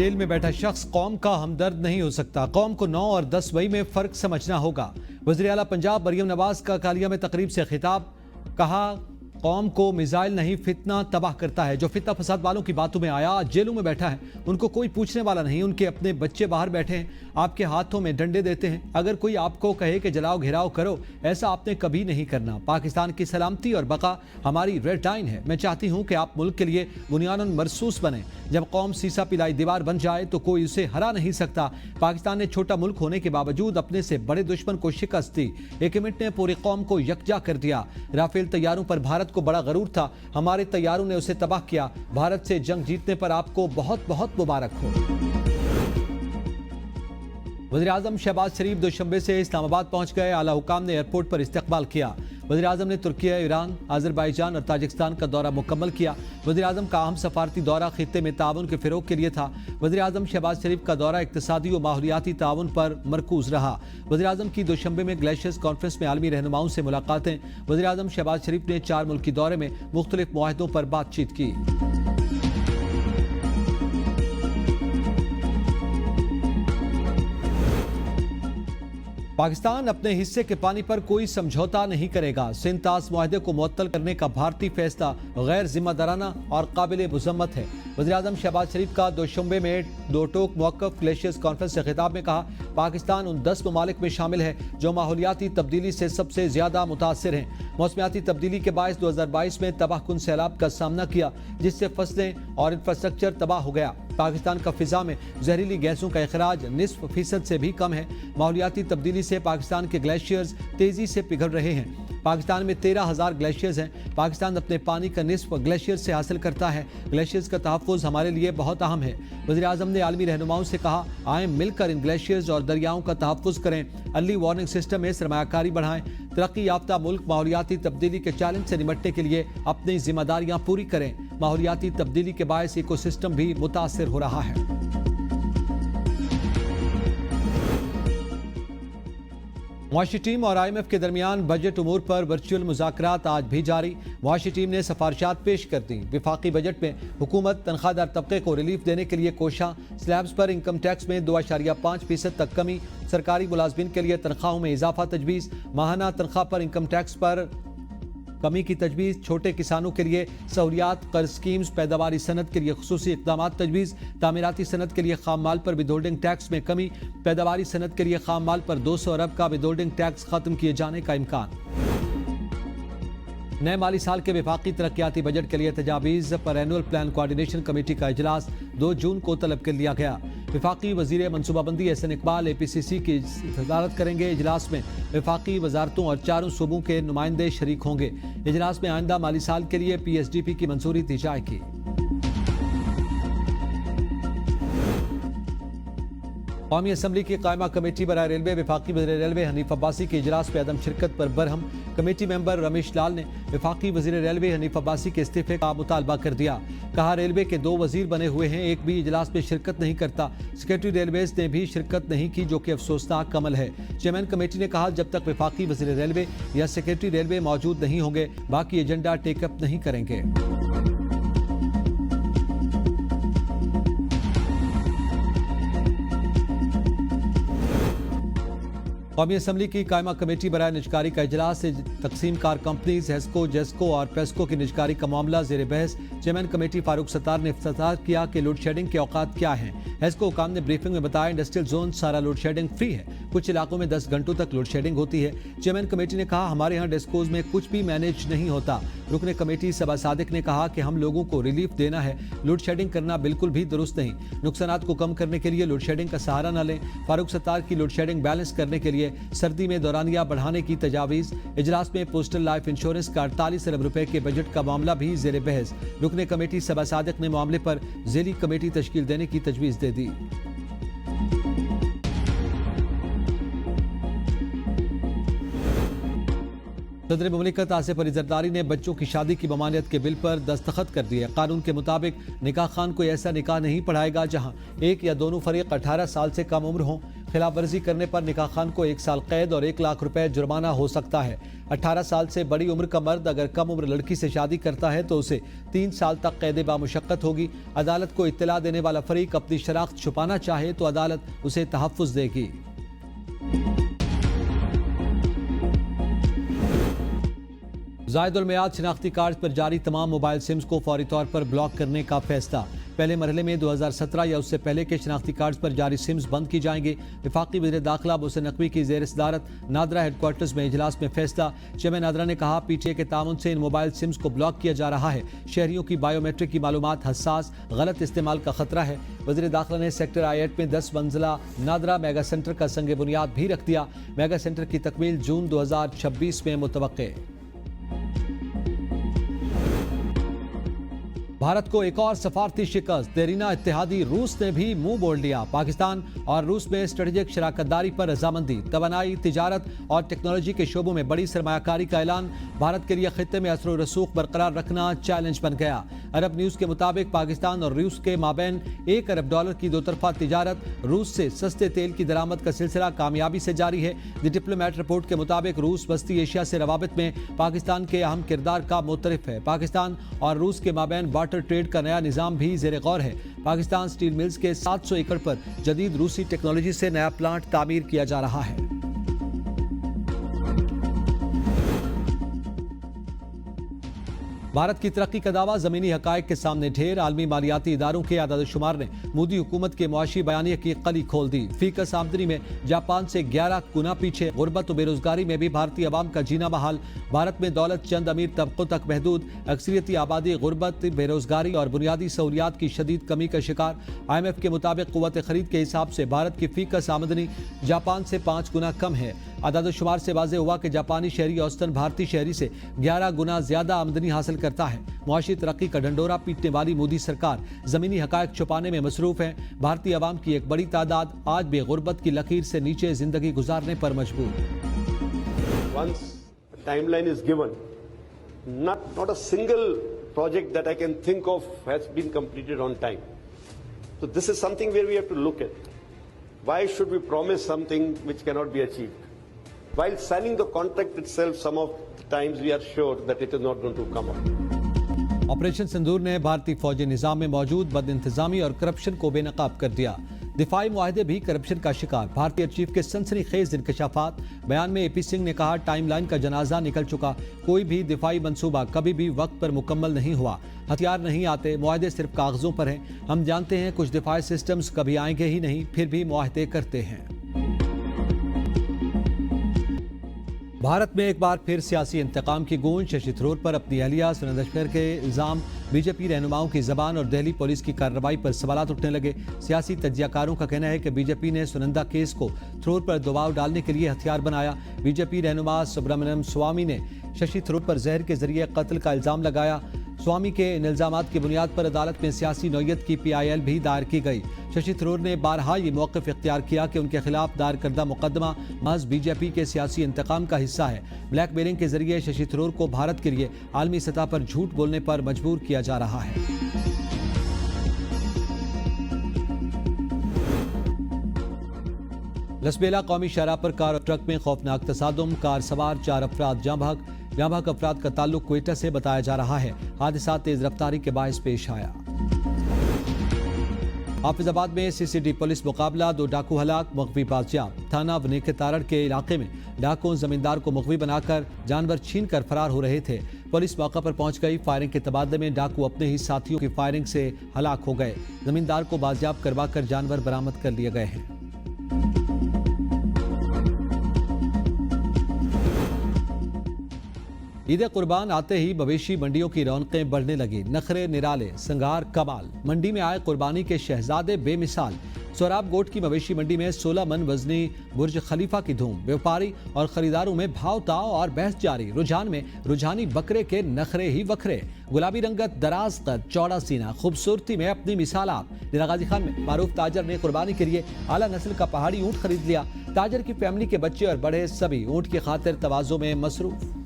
Jail में बैठा शख्स कौम का हमदर्द नहीं हो सकता। कौम को 9 और 10 मई में फर्क समझना होगा। वज़ीर आला पंजाब मरियम नवाज का कालिया में तकरीब से खिताब। कहा, कौम को मिसाइल नहीं फितना तबाह करता है। जो फितना फसाद वालों की बातों में आया जेलों में बैठा है, उनको कोई पूछने वाला नहीं। उनके अपने बच्चे बाहर बैठे हैं, आपके हाथों में डंडे देते हैं। अगर कोई आपको कहे कि जलाओ घेराव करो, ऐसा आपने कभी नहीं करना। पाकिस्तान की सलामती और बका हमारी रेड लाइन है। मैं चाहती हूँ कि आप मुल्क के लिए बुनियादन मरसूस बने। जब कौम सीसा पिलाई दीवार बन जाए तो कोई उसे हरा नहीं सकता। पाकिस्तान ने छोटा मुल्क होने के बावजूद अपने से बड़े दुश्मन को शिकस्त दी। एक मिनट ने पूरी कौम को यकजा कर दिया। राफेल तैयारों पर भारत को बड़ा गरूर था, हमारे तैयारों ने उसे तबाह किया। भारत से जंग जीतने पर आपको बहुत बहुत मुबारक हो। वज़ीर-ए-आज़म शहबाज शरीफ दोशंबे से इस्लामाबाद पहुंच गए। आला हुकाम ने एयरपोर्ट पर इस्तकबाल किया। वज़ीर-ए-आज़म ने तुर्किया, ईरान, अज़रबैजान और ताजिकिस्तान का दौरा मुकम्मल किया। वज़ीर-ए-आज़म का अहम सफारती दौरा खित्ते में ताउन के फ़रोग़ के लिए था। वज़ीर-ए-आज़म शहबाज शरीफ का दौरा इक़्तिसादी और माहौलियाती ताउन पर मरकूज़ रहा। वज़ीर-ए-आज़म की दोशंबे में ग्लेशियर्स कॉन्फ्रेंस में आलमी रहनुमाओं से मुलाकातें। वज़ीर-ए-आज़म शहबाज शरीफ ने 4 मुल्की दौरे में मुख्तलिफ मुआहदों पर बातचीत की। पाकिस्तान अपने हिस्से के पानी पर कोई समझौता नहीं करेगा। सिंध तास मुआहदे को मुअत्तल करने का भारतीय फैसला गैर जिम्मेदाराना और काबिल मुज़म्मत है। वज़ीर-ए-आज़म शहबाज शरीफ का दोशंबे में दो टोक मौक़िफ़ ग्लेशियर्स कॉन्फ्रेंस से खिताब में कहा, पाकिस्तान उन 10 ममालिक में शामिल है जो माहौलियाती तब्दीली से सबसे ज़्यादा मुतासिर हैं। मौसमियाती तब्दीली के बायस 2022 में तबाहकुन सैलाब का सामना किया, जिससे फसलें और इंफ्रास्ट्रक्चर तबाह हो गया। पाकिस्तान का फिजा में जहरीली गैसों का इखराज निस्फ फीसद से भी कम है। माहौलियाती तब्दीली से पाकिस्तान के ग्लेशियर्स तेजी से पिघल रहे हैं। पाकिस्तान में 13,000 ग्लेशियर्स हैं। पाकिस्तान अपने पानी का निस्फ ग्लेशियर से हासिल करता है। ग्लेशियर्स का तहफ़्फ़ुज़ हमारे लिए बहुत अहम है। वज़ीर-ए-आज़म ने आलमी रहनुमाओं से कहा, आए मिलकर इन ग्लेशियर्स और दरियाओं का तहफ़्फ़ुज़ करें। अर्ली वार्निंग सिस्टम में सरमायाकारी बढ़ाएं। तरक्की याफ्ता मुल्क माहौलियाती तब्दीली के चैलेंज से निपटने के लिए अपनी जिम्मेदारियां पूरी करें। माहौलियाती तब्दीली के बायस इकोसिस्टम भी मुतासिर हो रहा है। मुआशी टीम और IMF के दरमियान बजट उमूर पर वर्चुअल मुज़ाकरात आज भी जारी। मुआशी टीम ने सिफारिशात पेश कर दी। विफाकी बजट में हुकूमत तनख्वाहदार तबके को रिलीफ देने के लिए कोशा। स्लैब्स पर इनकम टैक्स में 2.5% तक कमी। सरकारी मुलाजमीन के लिए तनख्वाहों में इजाफा तजवीज़। माहाना तनख्वाह पर इनकम टैक्स पर कमी की तजवीज़। छोटे किसानों के लिए सहूलियात, कर्ज स्कीम्स, पैदावारी सनत के लिए खुसूसी इक़दामात तजवीज़। तामीराती सनत के लिए खाम माल पर विदहोल्डिंग टैक्स में कमी। पैदावारी सनत के लिए खाम माल पर 200 अरब का विदहोल्डिंग टैक्स खत्म किए जाने का इम्कान। नए माली साल के वफाकी तरक्याती बजट के लिए तजावीज़ पर एनुअल प्लान कोऑर्डिनेशन कमेटी का इजलास 2 जून को तलब कर लिया गया। वफाकी वज़ीर मनसूबाबंदी एहसन इकबाल APCC की सदारत करेंगे। इजलास में वफाकी वजारतों और 4 सूबों के नुमाइंदे शरीक होंगे। इजलास में आइंदा माली साल के लिए PSDP की मंजूरी दी जाएगी। कौमी असम्बली की कायमा कमेटी बराए रेलवे वफाकी वज़ीर रेलवे हनीफ अब्बासी के इजलास में अदम शिरकत पर बरहम। कमेटी मेंबर रमेश लाल ने वफाकी वज़ीर रेलवे हनीफ अब्बासी के इस्तीफे का मुतालबा कर दिया। कहा, रेलवे के 2 वज़ीर बने हुए हैं, एक भी इजलास में शिरकत नहीं करता। सेक्रेटरी रेलवेज ने भी शिरकत नहीं की, जो कि अफसोसनाक अमल है। चेयरमैन कमेटी ने कहा, जब तक वफाकी वज़ीर रेलवे या सेक्रेटरी रेलवे मौजूद नहीं होंगे, बाकी एजेंडा टेकअप नहीं करेंगे। कौमी असम्बली की कायमा कमेटी बराए निजकारी का इजलास से तकसीम कार कंपनीज हेस्को, जेस्को और पेस्को की निजकारी का मामला जेर बहस। चेयरमैन कमेटी फारूक सत्तार ने इफ्तितार किया कि लोड शेडिंग के औकात क्या हैं। हेस्को हुकाम ने ब्रीफिंग में बताया, इंडस्ट्रियल जोन सारा लोड शेडिंग फ्री है। कुछ इलाकों में 10 घंटों तक लोड शेडिंग होती है। चेयरमैन कमेटी ने कहा, हमारे यहाँ डेस्कोज में कुछ भी मैनेज नहीं होता। रुकने कमेटी सबा सादिक ने कहा कि हम लोगों को रिलीफ देना है, लोड शेडिंग करना बिल्कुल भी दुरुस्त नहीं। नुकसानात को कम करने के लिए लोड शेडिंग का सहारा न लें। फारूक सत्तार की लोड शेडिंग बैलेंस करने के लिए सर्दी में दौरानिया बढ़ाने की तजावीज़। इजलास में पोस्टल लाइफ इंश्योरेंस का 48 अरब रुपए के बजट का मामला भी जेर बहस। रुकने कमेटी सबा सादिक ने मामले पर ज़ेली कमेटी तश्कील देने की तजवीज़ दे दी। सदर मुमलिकत आसिफ अली जरदारी ने बच्चों की शादी की ममानियत के बिल पर दस्तखत कर दिए। कानून के मुताबिक निकाह खान कोई ऐसा निकाह नहीं पढ़ाएगा जहां एक या दोनों फरीक 18 साल से कम उम्र हों। خلاف ورزی کرنے پر نکاح خان کو 1 سال قید اور 1 لاکھ روپے جرمانہ ہو سکتا ہے۔ 18 سال سے بڑی عمر کا مرد اگر کم عمر لڑکی سے شادی کرتا ہے تو اسے 3 سال تک قید بامشقت ہوگی۔ عدالت کو اطلاع دینے والا فریق اپنی شناخت چھپانا چاہے تو عدالت اسے تحفظ دے گی۔ زائد المیعاد شناختی کارڈز پر جاری تمام موبائل سمز کو فوری طور پر بلاک کرنے کا فیصلہ۔ پہلے مرحلے میں 2017 یا اس سے پہلے کے شناختی کارڈز پر جاری سمز بند کی جائیں گے۔ وفاقی وزیر داخلہ محسن نقوی کی زیر صدارت نادرا ہیڈ کوارٹرز میں اجلاس میں فیصلہ۔ چیئرمین نادرا نے کہا پی ٹی اے کے تعاون سے ان موبائل سمز کو بلاک کیا جا رہا ہے۔ شہریوں کی بائیو میٹرک کی معلومات حساس، غلط استعمال کا خطرہ ہے۔ وزیر داخلہ نے سیکٹر I-8 میں 10 منزلہ نادرا میگا سینٹر کا سنگ بنیاد بھی رکھ دیا۔ میگا سینٹر کی تکمیل جون 2026 میں متوقع۔ بھارت کو ایک اور سفارتی شکست، دیرینہ اتحادی روس نے بھی منہ موڑ لیا۔ پاکستان اور روس میں اسٹریٹجک شراکت داری پر رضامندی، توانائی، تجارت اور ٹیکنالوجی کے شعبوں میں بڑی سرمایہ کاری کا اعلان۔ بھارت کے لیے خطے میں اثر و رسوخ برقرار رکھنا چیلنج بن گیا۔ عرب نیوز کے مطابق پاکستان اور روس کے مابین $1 ارب کی دوطرفہ تجارت، روس سے سستے تیل کی درآمد کا سلسلہ کامیابی سے جاری ہے۔ دی ڈپلومیٹ رپورٹ کے مطابق روس وسطی ایشیا سے روابط میں پاکستان کے اہم کردار کا معترف ہے۔ پاکستان اور روس کے مابین واٹر ٹریڈ کا نیا نظام بھی زیر غور ہے۔ پاکستان سٹیل ملز کے 700 ایکڑ پر جدید روسی ٹیکنالوجی سے نیا پلانٹ تعمیر کیا جا رہا ہے۔ بھارت کی ترقی کا دعویٰ زمینی حقائق کے سامنے ڈھیر۔ عالمی مالیاتی اداروں کے اعداد و شمار نے مودی حکومت کے معاشی بیانیے کی قلی کھول دی۔ فی کس آمدنی میں جاپان سے 11 گنا پیچھے۔ غربت و بے روزگاری میں بھی بھارتی عوام کا جینا محال۔ بھارت میں دولت چند امیر طبقوں تک محدود، اکثریتی آبادی غربت، بے روزگاری اور بنیادی سہولیات کی شدید کمی کا شکار۔ IMF کے مطابق قوت خرید کے حساب سے بھارت کی فی کس آمدنی جاپان سے 5 گنا کم ہے۔ اعداد و شمار سے واضح ہوا کہ جاپانی شہری اوسطاً بھارتی شہری سے 11 گنا زیادہ آمدنی حاصل کرتا ہے۔ معاشی ترقی کا ڈنڈورا پیٹنے والی مودی سرکار زمینی حقائق چھپانے میں مصروف ہے۔ بھارتی عوام کی ایک بڑی تعداد آج بھی غربت کی لکیر سے نیچے زندگی گزارنے پر مجبور۔ Once a timeline is given, not a single project that I can think of has been completed on time. So this is something where we have to look at. Why should we promise something which cannot be achieved? While signing the contract itself, some of the times we are sure that it is not going to come up. Operation sindoor نے بھارتی فوجی نظام میں موجود بد انتظامی اور corruption کو بے نقاب کر دیا۔ دفاعی معاہدے بھی کرپشن کا شکار۔ بھارتی چیف کے سنسنی خیز انکشافات۔ بیان میں AP سنگھ نے کہا ٹائم لائن کا جنازہ نکل چکا، کوئی بھی دفاعی منصوبہ کبھی بھی وقت پر مکمل نہیں ہوا، ہتھیار نہیں آتے، معاہدے صرف کاغذوں پر ہیں۔ ہم جانتے ہیں کچھ دفاعی سسٹمز کبھی آئیں گے ہی نہیں، پھر بھی معاہدے کرتے ہیں۔ بھارت میں ایک بار پھر سیاسی انتقام کی گونج۔ ششی تھرور پر اپنی اہلیہ سنندا شکر کے الزام، BJP رہنماؤں کی زبان اور دہلی پولیس کی کارروائی پر سوالات اٹھنے لگے۔ سیاسی تجزیہ کاروں کا کہنا ہے کہ BJP نے سنندا کیس کو تھرور پر دباؤ ڈالنے کے لیے ہتھیار بنایا۔ BJP رہنما سبرامنیم سوامی نے ششی تھرور پر زہر کے ذریعے قتل کا الزام لگایا۔ سوامی کے ان الزامات کی بنیاد پر عدالت میں سیاسی نوعیت کی PIL بھی دائر کی گئی۔ ششی تھرور نے بارہا یہ موقف اختیار کیا کہ ان کے خلاف دائر کردہ مقدمہ محض BJP کے سیاسی انتقام کا حصہ ہے۔ بلیک میلنگ کے ذریعے ششی تھرور کو بھارت کے لیے عالمی سطح پر جھوٹ بولنے پر مجبور کیا جا رہا ہے۔ لسبیلا قومی شاہراہ پر کار اور ٹرک میں خوفناک تصادم، کار سوار 4 افراد جاں بحق افراد کا تعلق کوئٹہ سے بتایا جا رہا ہے۔ حادثہ تیز رفتاری کے باعث پیش آیا۔ حافظ آباد میں CCD پولیس مقابلہ، 2 ڈاکو ہلاک، مغوی بازیاب۔ تھانہ ونیکے تارڑ کے علاقے میں ڈاکو زمیندار کو مغوی بنا کر جانور چھین کر فرار ہو رہے تھے۔ پولیس موقع پر پہنچ گئی۔ فائرنگ کے تبادلے میں ڈاکو اپنے ہی ساتھیوں کی فائرنگ سے ہلاک ہو گئے۔ زمیندار کو بازیاب کروا کر جانور برآمد کر لیے گئے ہیں۔ عید قربان آتے ہی مویشی منڈیوں کی رونقیں بڑھنے لگی۔ نخرے نرالے، سنگار کمال۔ منڈی میں آئے قربانی کے شہزادے بے مثال۔ سوراب گوٹ کی مویشی منڈی میں 16 من وزنی برج خلیفہ کی دھوم۔ بیوپاری اور خریداروں میں بھاؤ تاؤ اور بحث جاری۔ رجحان میں رجحانی بکرے کے نخرے ہی وکھرے۔ گلابی رنگت، دراز قد، چوڑا سینہ، خوبصورتی میں اپنی مثال آپ۔ ڈیرہ غازی خان میں معروف تاجر نے قربانی کے لیے اعلیٰ نسل کا پہاڑی اونٹ خرید لیا۔ تاجر کی فیملی کے بچے اور بڑے سبھی اونٹ کی خاطر تواضع میں مصروف۔